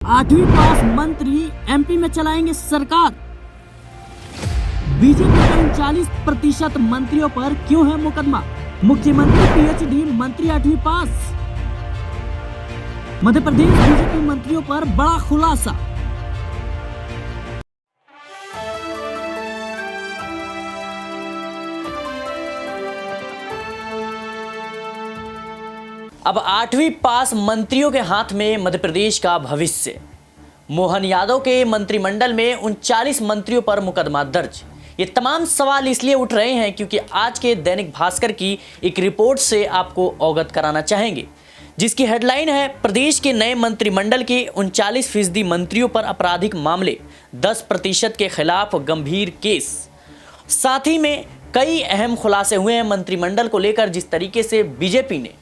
8वीं पास मंत्री एमपी में चलाएंगे सरकार। बीजेपी के 39% मंत्रियों पर क्यों है मुकदमा? मुख्यमंत्री पीएचडी, मंत्री 8वीं पास। मध्य प्रदेश बीजेपी मंत्रियों पर बड़ा खुलासा। अब 8वीं पास मंत्रियों के हाथ में मध्य प्रदेश का भविष्य। मोहन यादव के मंत्रिमंडल में 39 मंत्रियों पर मुकदमा दर्ज। ये तमाम सवाल इसलिए उठ रहे हैं क्योंकि आज के दैनिक भास्कर की एक रिपोर्ट से आपको अवगत कराना चाहेंगे, जिसकी हेडलाइन है प्रदेश के नए मंत्रिमंडल के 39% मंत्रियों पर आपराधिक मामले, 10% के खिलाफ गंभीर केस। साथ ही में कई अहम खुलासे हुए हैं मंत्रिमंडल को लेकर, जिस तरीके से बीजेपी ने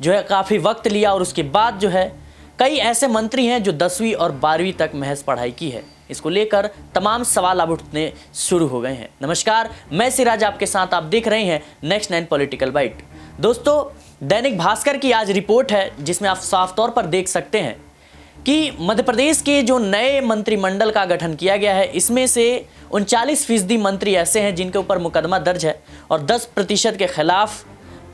जो है काफ़ी वक्त लिया और उसके बाद जो है कई ऐसे मंत्री हैं जो 10वीं और 12वीं तक महज पढ़ाई की है। इसको लेकर तमाम सवाल अब उठने शुरू हो गए हैं। नमस्कार, मैं सिराज आपके साथ, आप देख रहे हैं नेक्स्ट 9 पॉलिटिकल बाइट। दोस्तों, दैनिक भास्कर की आज रिपोर्ट है जिसमें आप साफ तौर पर देख सकते हैं कि मध्य प्रदेश के जो नए मंत्रिमंडल का गठन किया गया है, इसमें से 39% मंत्री ऐसे हैं जिनके ऊपर मुकदमा दर्ज है और 10% के खिलाफ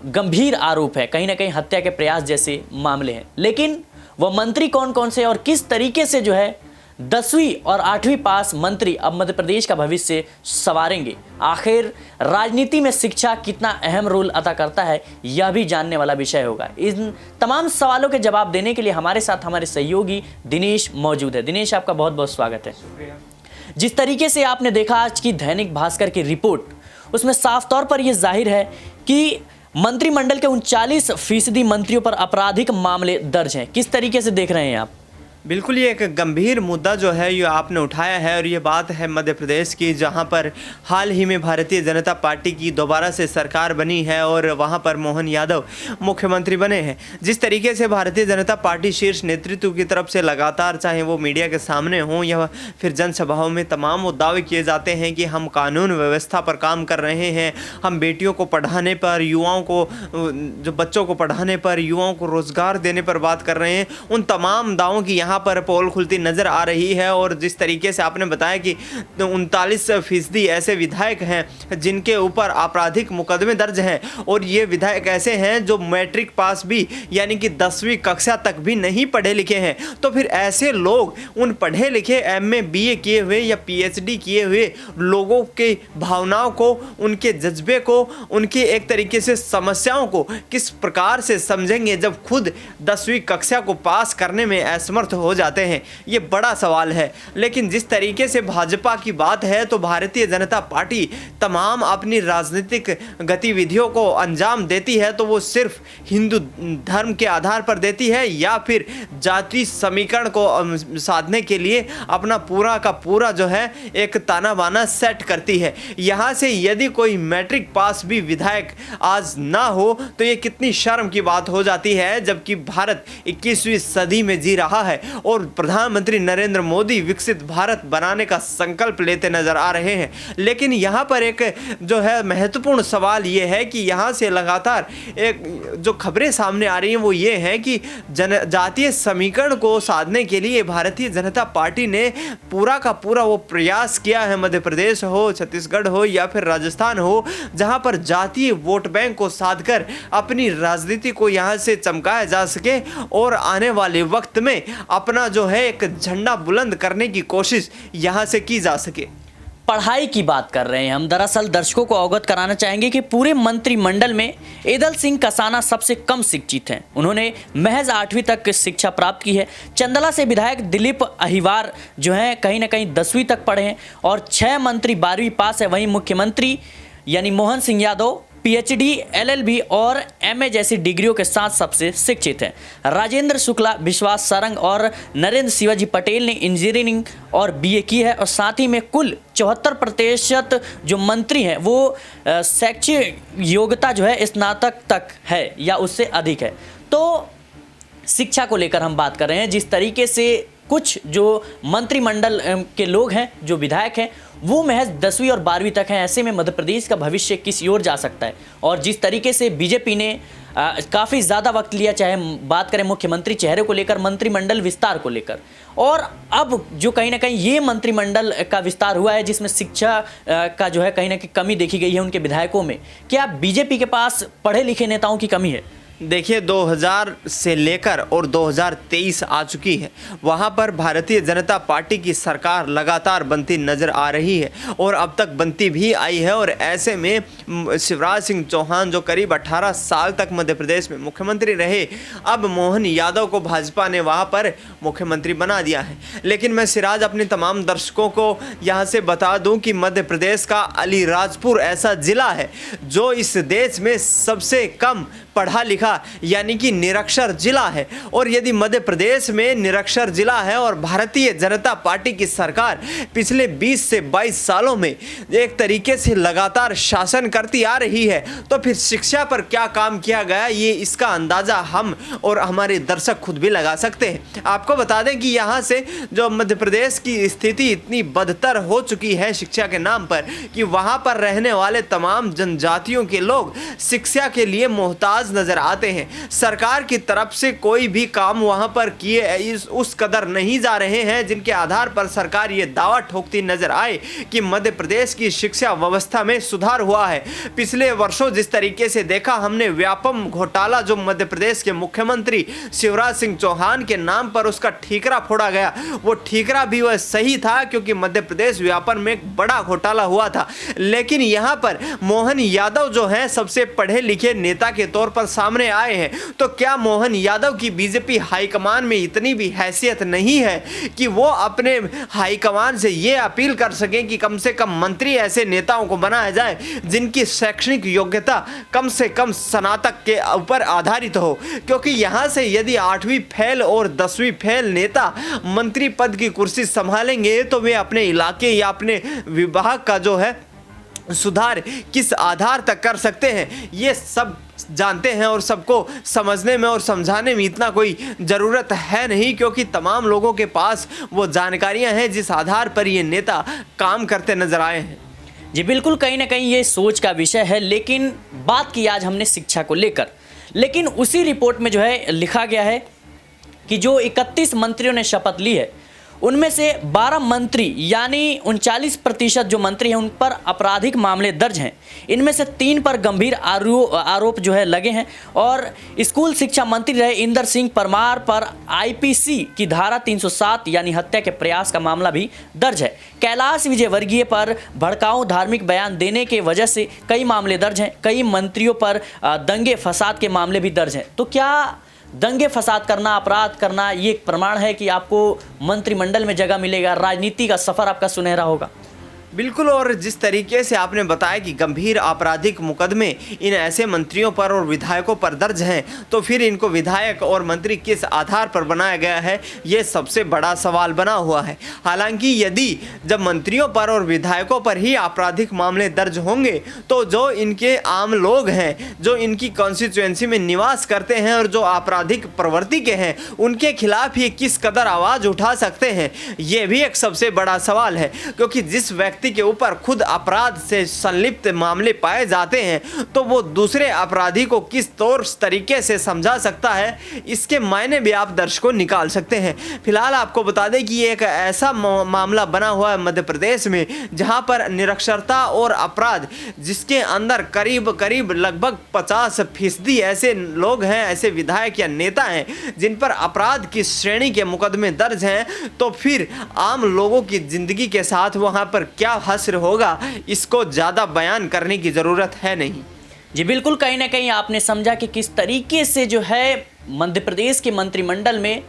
गंभीर आरोप है, कहीं ना कहीं हत्या के प्रयास जैसे मामले हैं। लेकिन वह मंत्री कौन कौन से और किस तरीके से जो है 10वीं और 8वीं पास मंत्री अब मध्य प्रदेश का भविष्य संवारेंगे? आखिर राजनीति में शिक्षा कितना अहम रोल अदा करता है, यह भी जानने वाला विषय होगा। इन तमाम सवालों के जवाब देने के लिए हमारे साथ हमारे सहयोगी दिनेश मौजूद है। दिनेश, आपका बहुत बहुत स्वागत है। जिस तरीके से आपने देखा आज की दैनिक भास्कर की रिपोर्ट, उसमें साफ तौर पर यह जाहिर है कि मंत्रिमंडल के 39% मंत्रियों पर आपराधिक मामले दर्ज हैं। किस तरीके से देख रहे हैं आप? बिल्कुल, ये एक गंभीर मुद्दा जो है ये आपने उठाया है और ये बात है मध्य प्रदेश की, जहां पर हाल ही में भारतीय जनता पार्टी की दोबारा से सरकार बनी है और वहां पर मोहन यादव मुख्यमंत्री बने हैं। जिस तरीके से भारतीय जनता पार्टी शीर्ष नेतृत्व की तरफ से लगातार, चाहे वो मीडिया के सामने हों या फिर जनसभाओं में, तमाम वो दावे किए जाते हैं कि हम कानून व्यवस्था पर काम कर रहे हैं, हम बेटियों को पढ़ाने पर, युवाओं को, जो बच्चों को पढ़ाने पर, युवाओं को रोजगार देने पर बात कर रहे हैं। उन तमाम दावों की यहाँ पर पोल खुलती नजर आ रही है। और जिस तरीके से आपने बताया कि 39% ऐसे विधायक हैं जिनके ऊपर आपराधिक मुकदमे दर्ज हैं, और ये विधायक ऐसे हैं जो मैट्रिक पास भी, यानी कि 10वीं कक्षा तक भी नहीं पढ़े लिखे हैं। तो फिर ऐसे लोग, उन पढ़े लिखे एमए बीए किए हुए या पीएचडी किए हुए लोगों की भावनाओं को, उनके जज्बे को, उनकी एक तरीके से समस्याओं को किस प्रकार से समझेंगे जब खुद 10वीं कक्षा को पास करने में असमर्थ हो जाते हैं? ये बड़ा सवाल है। लेकिन जिस तरीके से भाजपा की बात है तो भारतीय जनता पार्टी तमाम अपनी राजनीतिक गतिविधियों को अंजाम देती है तो वो सिर्फ हिंदू धर्म के आधार पर देती है या फिर जाति समीकरण को साधने के लिए अपना पूरा का पूरा जो है एक ताना बाना सेट करती है। यहाँ से यदि कोई मैट्रिक पास भी विधायक आज ना हो तो ये कितनी शर्म की बात हो जाती है, जबकि भारत 21वीं सदी में जी रहा है और प्रधानमंत्री नरेंद्र मोदी विकसित भारत बनाने का संकल्प लेते नजर आ रहे हैं। लेकिन यहाँ पर एक जो है महत्वपूर्ण सवाल ये है कि यहाँ से लगातार एक जो खबरें सामने आ रही हैं वो ये है कि जातीय समीकरण को साधने के लिए भारतीय जनता पार्टी ने पूरा का पूरा वो प्रयास किया है। मध्य प्रदेश हो, छत्तीसगढ़ हो या फिर राजस्थान हो, जहाँ पर जातीय वोट बैंक को साधकर अपनी राजनीति को यहाँ से चमकाया जा सके और आने वाले वक्त में अपना जो है एक झंडा बुलंद करने की कोशिश यहां से की जा सके। पढ़ाई की बात कर रहे हैं हम। दरअसल दर्शकों को अवगत कराना चाहेंगे कि पूरे मंत्रिमंडल में एदल सिंह कसाना सबसे कम शिक्षित हैं। उन्होंने महज 8वीं तक शिक्षा प्राप्त की है। चंदला से विधायक दिलीप अहिवार जो हैं कहीं ना कहीं 10वीं तक पढ़े हैं और 6 मंत्री 12वीं पास है। वहीं मुख्यमंत्री यानी मोहन सिंह यादव पीएचडी, एलएलबी और एमए जैसी डिग्रियों के साथ सबसे शिक्षित हैं। राजेंद्र शुक्ला, विश्वास सारंग और नरेंद्र शिवाजी पटेल ने इंजीनियरिंग और बीए की है और साथ ही में कुल 74% जो मंत्री हैं वो शैक्षिक योग्यता जो है स्नातक तक है या उससे अधिक है। तो शिक्षा को लेकर हम बात कर रहे हैं। जिस तरीके से कुछ जो मंत्रिमंडल के लोग हैं, जो विधायक हैं, वो महज 10वीं और 12वीं तक हैं। ऐसे में मध्य प्रदेश का भविष्य किस ओर जा सकता है? और जिस तरीके से बीजेपी ने काफ़ी ज़्यादा वक्त लिया, चाहे बात करें मुख्यमंत्री चेहरे को लेकर, मंत्रिमंडल विस्तार को लेकर। और अब जो कहीं ना कहीं ये मंत्रिमंडल का विस्तार हुआ है जिसमें शिक्षा का जो है कहीं ना कहीं कमी देखी गई है उनके विधायकों में, क्या बीजेपी के पास पढ़े लिखे नेताओं की कमी है? देखिए 2000 से लेकर और 2023 आ चुकी है, वहाँ पर भारतीय जनता पार्टी की सरकार लगातार बनती नज़र आ रही है और अब तक बनती भी आई है। और ऐसे में शिवराज सिंह चौहान जो करीब 18 साल तक मध्य प्रदेश में मुख्यमंत्री रहे, अब मोहन यादव को भाजपा ने वहाँ पर मुख्यमंत्री बना दिया है। लेकिन मैं सिराज अपने तमाम दर्शकों को यहाँ से बता दूँ कि मध्य प्रदेश का अलीराजपुर ऐसा ज़िला है जो इस देश में सबसे कम पढ़ा लिखा यानी कि निरक्षर जिला है। और यदि मध्य प्रदेश में निरक्षर जिला है और भारतीय जनता पार्टी की सरकार पिछले 20 से 22 सालों में एक तरीके से लगातार शासन करती आ रही है, तो फिर शिक्षा पर क्या काम किया गया, ये इसका अंदाज़ा हम और हमारे दर्शक खुद भी लगा सकते हैं। आपको बता दें कि यहाँ से जो मध्य प्रदेश की स्थिति इतनी बदतर हो चुकी है शिक्षा के नाम पर कि वहाँ पर रहने वाले तमाम जनजातियों के लोग शिक्षा के लिए मोहताज नजर आते हैं। सरकार की तरफ से कोई भी काम वहां पर किए उस कदर नहीं जा रहे हैं जिनके आधार पर सरकार ये दावा ठोकती नजर आए कि मध्य प्रदेश की शिक्षा व्यवस्था में सुधार हुआ है। पिछले वर्षों जिस तरीके से देखा हमने, व्यापम घोटाला जो मध्य प्रदेश के मुख्यमंत्री शिवराज सिंह चौहान के नाम पर उसका ठीकरा फोड़ा गया, वो ठीकरा भी वह सही था क्योंकि मध्य प्रदेश व्यापम में एक बड़ा घोटाला हुआ था। लेकिन यहाँ पर मोहन यादव जो है सबसे पढ़े लिखे नेता के तौर पर सामने आए हैं, तो क्या मोहन यादव की बीजेपी हाईकमान में इतनी भी हैसियत नहीं है कि वो अपने हाईकमान से ये अपील कर सकें कि कम से कम मंत्री ऐसे नेताओं को बनाया जाए जिनकी शैक्षणिक योग्यता कम से कम स्नातक के ऊपर आधारित हो? क्योंकि यहाँ से यदि 8वीं फेल और 10वीं फेल नेता मंत्री पद की कुर्सी संभालेंगे तो वे अपने इलाके या अपने विभाग का जो है सुधार किस आधार तक कर सकते हैं, ये सब जानते हैं और सबको समझने में और समझाने में इतना कोई ज़रूरत है नहीं, क्योंकि तमाम लोगों के पास वो जानकारियां हैं जिस आधार पर ये नेता काम करते नजर आए हैं। जी बिल्कुल, कहीं ना कहीं ये सोच का विषय है। लेकिन बात की आज हमने शिक्षा को लेकर, लेकिन उसी रिपोर्ट में जो है लिखा गया है कि जो 31 मंत्रियों ने शपथ ली है उनमें से 12 मंत्री यानी 39% जो मंत्री हैं उन पर आपराधिक मामले दर्ज हैं। इनमें से 3 पर गंभीर आरोप जो है लगे हैं। और स्कूल शिक्षा मंत्री रहे इंदर सिंह परमार पर आईपीसी की धारा 307 यानी हत्या के प्रयास का मामला भी दर्ज है। कैलाश विजयवर्गीय पर भड़काऊ धार्मिक बयान देने के वजह से कई मामले दर्ज हैं। कई मंत्रियों पर दंगे फसाद के मामले भी दर्ज हैं। तो क्या दंगे फसाद करना, अपराध करना, ये एक प्रमाण है कि आपको मंत्रिमंडल में जगह मिलेगा, राजनीति का सफर आपका सुनहरा होगा? बिल्कुल। और जिस तरीके से आपने बताया कि गंभीर आपराधिक मुकदमे इन ऐसे मंत्रियों पर और विधायकों पर दर्ज हैं, तो फिर इनको विधायक और मंत्री किस आधार पर बनाया गया है, ये सबसे बड़ा सवाल बना हुआ है। हालांकि यदि जब मंत्रियों पर और विधायकों पर ही आपराधिक मामले दर्ज होंगे तो जो इनके आम लोग हैं, जो इनकी कॉन्स्टिट्यूएंसी में निवास करते हैं और जो आपराधिक प्रवृत्ति के हैं, उनके खिलाफ ये किस कदर आवाज़ उठा सकते हैं, ये भी एक सबसे बड़ा सवाल है। क्योंकि जिस व्यक्ति के ऊपर खुद अपराध से संलिप्त मामले पाए जाते हैं तो वो दूसरे अपराधी को किस तरीके से समझा सकता है, इसके मायने भी आप दर्शकों निकाल सकते हैं। फिलहाल आपको बता दें कि ये एक ऐसा मामला बना हुआ है मध्य प्रदेश में जहां पर निरक्षरता और अपराध, जिसके अंदर करीब लगभग 50% ऐसे लोग हैं, ऐसे विधायक या नेता हैं जिन पर अपराध की श्रेणी के मुकदमे दर्ज हैं, तो फिर आम लोगों की जिंदगी के साथ वहां पर क्या हश्र होगा, इसको ज़्यादा बयान करने की ज़रूरत है नहीं। जी बिल्कुल, कहीं ना कहीं आपने समझा कि किस तरीके से जो है मध्य प्रदेश के मंत्रिमंडल में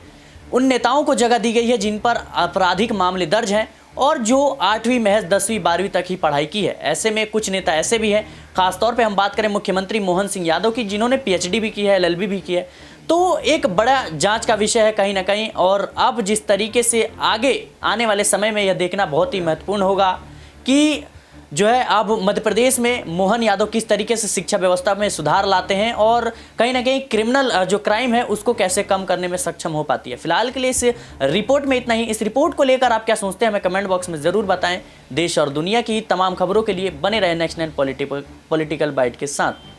उन नेताओं को जगह दी गई है जिन पर आपराधिक मामले दर्ज हैं और जो 8वीं महज 10वीं 12वीं तक ही पढ़ाई की है। ऐसे में कुछ नेता ऐसे भी हैं, खासतौर पे हम बात करें मुख्यमंत्री मोहन सिंह यादव की, जिन्होंने PhD भी की है, LLB भी की है। तो एक बड़ा जांच का विषय है कहीं ना कहीं। और अब जिस तरीके से आगे आने वाले समय में यह देखना बहुत ही महत्वपूर्ण होगा कि जो है अब मध्य प्रदेश में मोहन यादव किस तरीके से शिक्षा व्यवस्था में सुधार लाते हैं और कहीं ना कहीं क्रिमिनल जो क्राइम है उसको कैसे कम करने में सक्षम हो पाती है। फिलहाल के लिए इस रिपोर्ट में इतना ही। इस रिपोर्ट को लेकर आप क्या सोचते हैं हमें कमेंट बॉक्स में ज़रूर बताएं। देश और दुनिया की तमाम खबरों के लिए बने रहे नेक्स्ट 9 पॉलिटिकल बाइट के साथ।